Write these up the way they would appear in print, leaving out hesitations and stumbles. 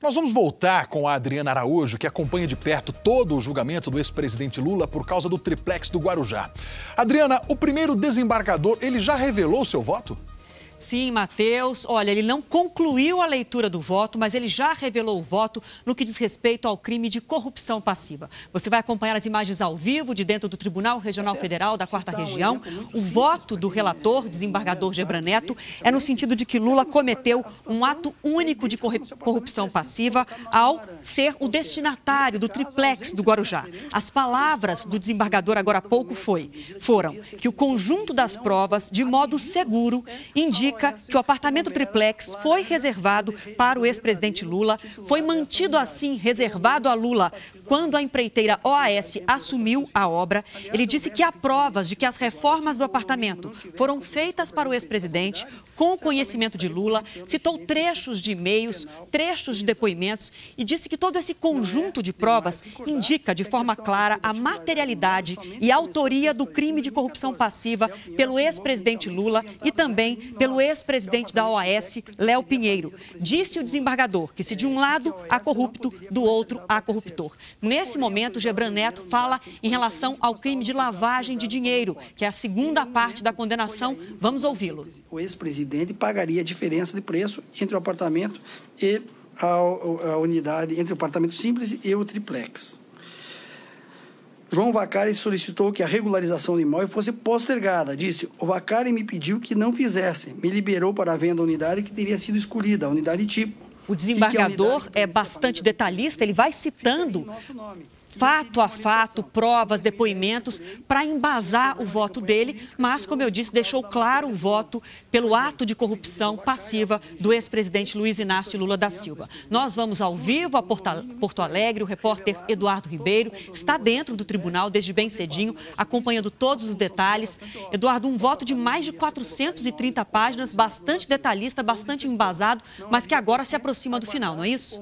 Nós vamos voltar com a Adriana Araújo, que acompanha de perto todo o julgamento do ex-presidente Lula por causa do triplex do Guarujá. Adriana, o primeiro desembargador, ele já revelou seu voto? Sim, Matheus. Olha, ele não concluiu a leitura do voto, mas ele já revelou o voto no que diz respeito ao crime de corrupção passiva. Você vai acompanhar as imagens ao vivo de dentro do Tribunal Regional Federal da 4ª Região. O voto do relator, desembargador Gebran Neto, é no sentido de que Lula cometeu um ato único de corrupção passiva ao ser o destinatário do triplex do Guarujá. As palavras do desembargador agora há pouco foram que o conjunto das provas, de modo seguro, indica que o apartamento triplex foi reservado para o ex-presidente Lula, foi mantido assim reservado a Lula quando a empreiteira OAS assumiu a obra. Ele disse que há provas de que as reformas do apartamento foram feitas para o ex-presidente com o conhecimento de Lula, citou trechos de e-mails, trechos de depoimentos e disse que todo esse conjunto de provas indica de forma clara a materialidade e a autoria do crime de corrupção passiva pelo ex-presidente Lula e também pelo ex-presidente da OAS, Léo Pinheiro. Disse o desembargador que se de um lado há corrupto, do outro há corruptor. Nesse momento, Gebran Neto fala em relação ao crime de lavagem de dinheiro, que é a segunda parte da condenação. Vamos ouvi-lo. O ex-presidente pagaria a diferença de preço entre o apartamento e a unidade, entre o apartamento simples e o triplex. João Vacari solicitou que a regularização do imóvel fosse postergada. Disse, o Vacari me pediu que não fizesse. Me liberou para a venda da unidade que teria sido escolhida, a unidade tipo. O desembargador é bastante detalhista, ele vai citando fato a fato, provas, depoimentos, para embasar o voto dele, mas, como eu disse, deixou claro o voto pelo ato de corrupção passiva do ex-presidente Luiz Inácio Lula da Silva. Nós vamos ao vivo a Porto Alegre, o repórter Eduardo Ribeiro está dentro do tribunal desde bem cedinho, acompanhando todos os detalhes. Eduardo, um voto de mais de 430 páginas, bastante detalhista, bastante embasado, mas que agora se aproxima do final, não é isso?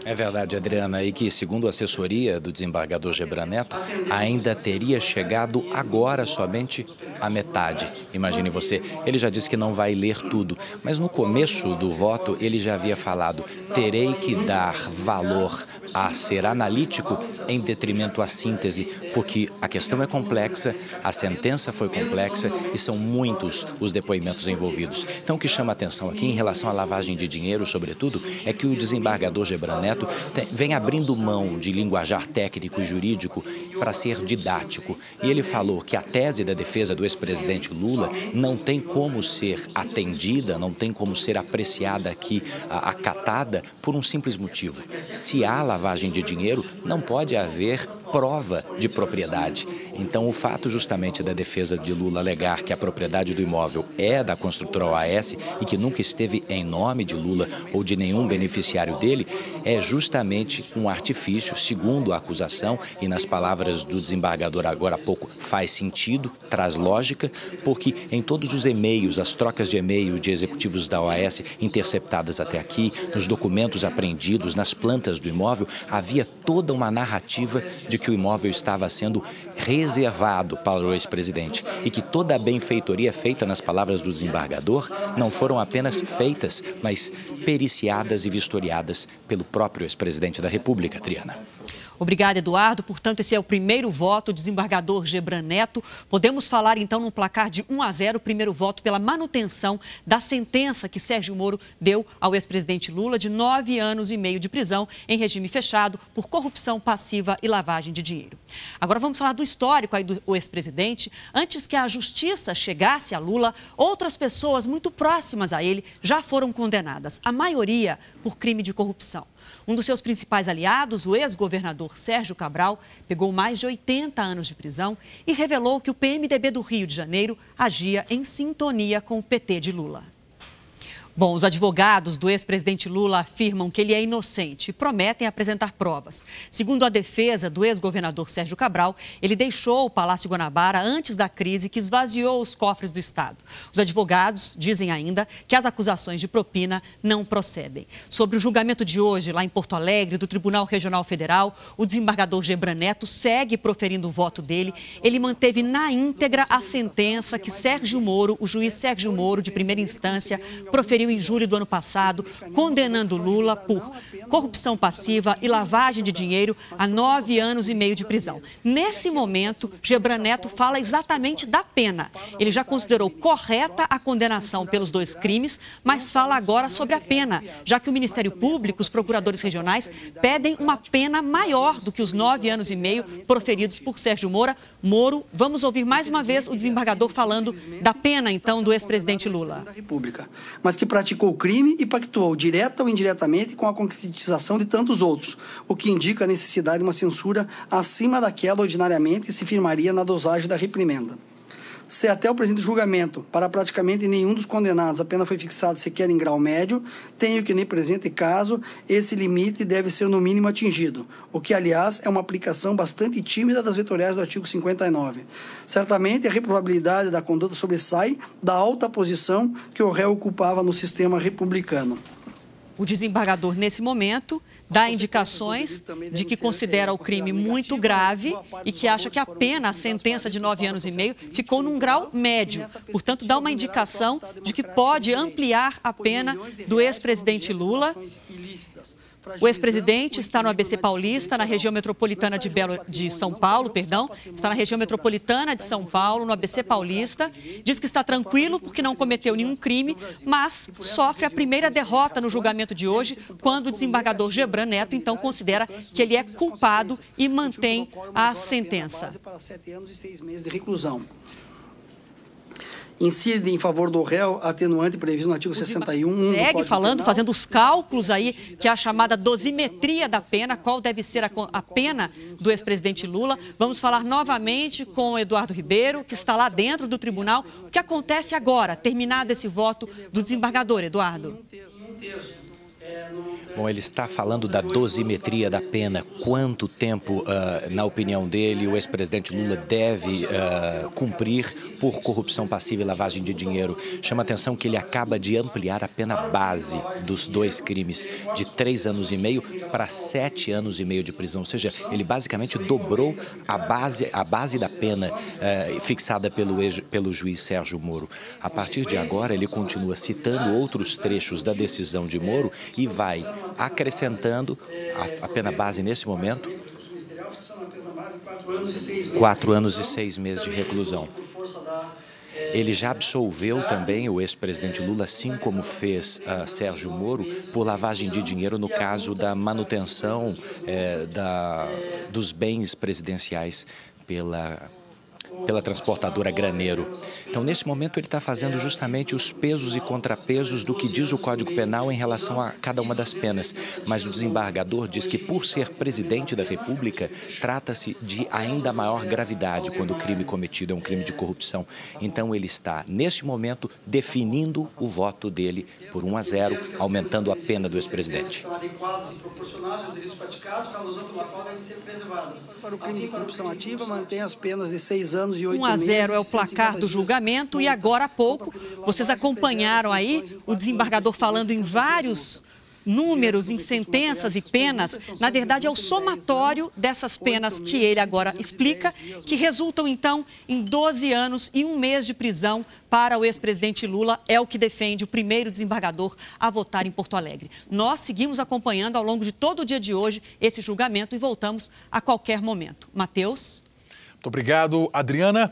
É verdade, Adriana, e que, segundo a assessoria do desembargador Gebran Neto, ainda teria chegado agora somente a metade. Imagine você, ele já disse que não vai ler tudo, mas no começo do voto ele já havia falado: terei que dar valor a ser analítico em detrimento à síntese, porque a questão é complexa, a sentença foi complexa e são muitos os depoimentos envolvidos. Então, o que chama a atenção aqui em relação à lavagem de dinheiro, sobretudo, é que o desembargador Gebran Neto vem abrindo mão de linguajar técnico e jurídico para ser didático. E ele falou que a tese da defesa do ex-presidente Lula não tem como ser atendida, não tem como ser apreciada aqui, acatada, por um simples motivo. Se há lavagem de dinheiro, não pode haver prova de propriedade. Então, o fato justamente da defesa de Lula alegar que a propriedade do imóvel é da construtora OAS e que nunca esteve em nome de Lula ou de nenhum beneficiário dele, é justamente um artifício, segundo a acusação, e nas palavras do desembargador agora há pouco, faz sentido, traz lógica, porque em todos os e-mails, as trocas de e-mail de executivos da OAS interceptadas até aqui, nos documentos apreendidos, nas plantas do imóvel, havia toda uma narrativa de que o imóvel estava sendo reservado para o ex-presidente e que toda a benfeitoria feita, nas palavras do desembargador, não foram apenas feitas, mas periciadas e vistoriadas pelo próprio ex-presidente da República, Adriana. Obrigada, Eduardo. Portanto, esse é o primeiro voto do desembargador Gebran Neto. Podemos falar, então, num placar de 1-0, o primeiro voto pela manutenção da sentença que Sérgio Moro deu ao ex-presidente Lula de 9 anos e meio de prisão em regime fechado por corrupção passiva e lavagem de dinheiro. Agora vamos falar do histórico aí do ex-presidente. Antes que a justiça chegasse a Lula, outras pessoas muito próximas a ele já foram condenadas, a maioria por crime de corrupção. Um dos seus principais aliados, o ex-governador Sérgio Cabral, pegou mais de 80 anos de prisão e revelou que o PMDB do Rio de Janeiro agia em sintonia com o PT de Lula. Bom, os advogados do ex-presidente Lula afirmam que ele é inocente e prometem apresentar provas. Segundo a defesa do ex-governador Sérgio Cabral, ele deixou o Palácio Guanabara antes da crise que esvaziou os cofres do Estado. Os advogados dizem ainda que as acusações de propina não procedem. Sobre o julgamento de hoje, lá em Porto Alegre, do Tribunal Regional Federal, o desembargador Gebran Neto segue proferindo o voto dele. Ele manteve na íntegra a sentença que Sérgio Moro, o juiz Sérgio Moro, de primeira instância, proferiu proferiu em julho do ano passado, condenando Lula por corrupção passiva e lavagem de dinheiro a 9 anos e meio de prisão. Nesse momento, Gebran Neto fala exatamente da pena. Ele já considerou correta a condenação pelos 2 crimes, mas fala agora sobre a pena, já que o Ministério Público, os procuradores regionais, pedem uma pena maior do que os 9 anos e meio proferidos por Sérgio Moro. Vamos ouvir mais uma vez o desembargador falando da pena, então, do ex-presidente Lula. Mas que praticou o crime e pactuou, direta ou indiretamente, com a concretização de tantos outros, o que indica a necessidade de uma censura acima daquela ordinariamente se firmaria na dosagem da reprimenda. Se até o presente julgamento, para praticamente nenhum dos condenados, a pena foi fixada sequer em grau médio, tenho que, nem presente caso, esse limite deve ser no mínimo atingido, o que, aliás, é uma aplicação bastante tímida das vetoriais do artigo 59. Certamente, a reprovabilidade da conduta sobressai da alta posição que o réu ocupava no sistema republicano. O desembargador, nesse momento, dá indicações de que considera o crime muito grave e que acha que a pena, a sentença de 9 anos e meio, ficou num grau médio. Portanto, dá uma indicação de que pode ampliar a pena do ex-presidente Lula. O ex-presidente está no ABC Paulista, na região metropolitana de São Paulo, está na região metropolitana de São Paulo, no ABC Paulista. Diz que está tranquilo porque não cometeu nenhum crime, mas sofre a primeira derrota no julgamento de hoje, quando o desembargador Gebran Neto, então, considera que ele é culpado e mantém a sentença. Para 7 anos e 6 meses de reclusão. Incide em favor do réu atenuante previsto no artigo 61. Segue falando, fazendo os cálculos aí, que é a chamada dosimetria da pena, qual deve ser a pena do ex-presidente Lula. Vamos falar novamente com o Eduardo Ribeiro, que está lá dentro do tribunal. O que acontece agora, terminado esse voto do desembargador, Eduardo? Bom, ele está falando da dosimetria da pena. Quanto tempo, na opinião dele, o ex-presidente Lula deve cumprir por corrupção passiva e lavagem de dinheiro? Chama atenção que ele acaba de ampliar a pena base dos 2 crimes, de 3 anos e meio para 7 anos e meio de prisão. Ou seja, ele basicamente dobrou a base da pena fixada pelo juiz Sérgio Moro. A partir de agora, ele continua citando outros trechos da decisão de Moro e vai acrescentando a pena base nesse momento, 4 anos e 6 meses de reclusão. Ele já absolveu também o ex-presidente Lula, assim como fez Sérgio Moro, por lavagem de dinheiro no caso da manutenção dos bens presidenciais pela transportadora Graneiro. Então, nesse momento, ele está fazendo justamente os pesos e contrapesos do que diz o Código Penal em relação a cada uma das penas. Mas o desembargador diz que, por ser presidente da República, trata-se de ainda maior gravidade quando o crime cometido é um crime de corrupção. Então, ele está, neste momento, definindo o voto dele por 1-0, aumentando a pena do ex-presidente. Para o crime de corrupção ativa, mantém as penas de 6 anos e 8 meses. 1-0 é o placar do julgamento e agora há pouco vocês acompanharam aí o desembargador falando em vários números, em sentenças e penas. Na verdade, é o somatório dessas penas que ele agora explica, que resultam então em 12 anos e 1 mês de prisão para o ex-presidente Lula. É o que defende o primeiro desembargador a votar em Porto Alegre. Nós seguimos acompanhando ao longo de todo o dia de hoje esse julgamento e voltamos a qualquer momento. Matheus? Muito obrigado, Adriana.